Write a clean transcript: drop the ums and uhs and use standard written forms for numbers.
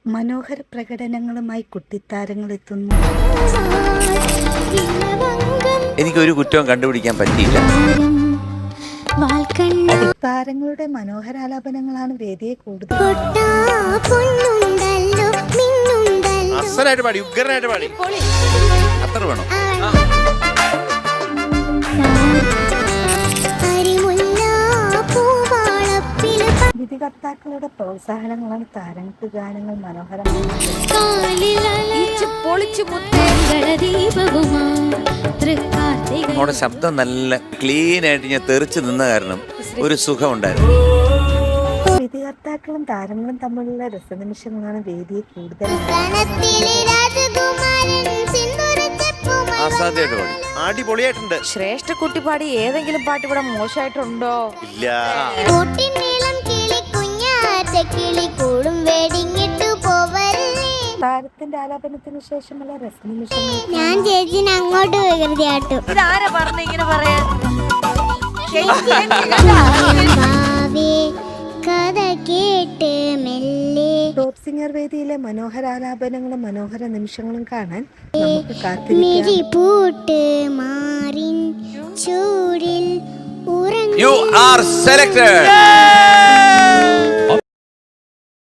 മനോഹര പ്രകടനങ്ങളുമായി കുട്ടിത്താരങ്ങൾ എത്തുന്നു. എനിക്കൊരു കുറ്റവും കണ്ടുപിടിക്കാൻ പറ്റിയില്ല. താരങ്ങളുടെ മനോഹരാലാപനങ്ങളാണ് വേദിയെ കൂടുതൽ അസലായിട്ട് പാടി, ഉഗ്രനായിട്ട് പാടി. അത്ര വേണം. വിധികർത്താക്കളുടെ പ്രോത്സാഹനങ്ങളാണ് താരങ്ങൾക്ക് ഗാനങ്ങൾ മനോഹരമായി. നമ്മുടെ ശബ്ദം നല്ല ക്ലീൻ ആയിട്ട് ഞാൻ തെറിച്ച് നിന്ന കാരണം ഒരു സുഖം ഉണ്ടായിരുന്നു. വിധികർത്താക്കളും താരങ്ങളും തമ്മിലുള്ള രസനിമിഷങ്ങളാണ് വേദിയെ കൂടുതൽ അസാധ്യമായിട്ട് പാടി, അടിപൊളിയായിട്ടുണ്ട്. ശ്രേഷ്ഠ കുട്ടിപ്പാടി ഏതെങ്കിലും പാട്ട് ഇവിടെ മോശമായിട്ടുണ്ടോ? ഇല്ല. താരത്തിന്റെ ആലാപനത്തിന് ശേഷമുള്ള രസനിമിഷങ്ങൾ ഞാൻ ചേച്ചിനെ അങ്ങോട്ട് വികൃതിയാട്ടും. ഇതാരാ പറഞ്ഞ ഇങ്ങനെ പറയാൻ? കഥ കേട്ട് മെല്ലെ ടോപ്പ് സിംഗർ വേദിയിലെ മനോഹരാലാപനങ്ങളും മനോഹര നിമിഷങ്ങളും കാണാൻ നമുക്ക് കാത്തിരിക്കാം. പൂട്ട് മാറിൻ ചൂടിൽ You are selected.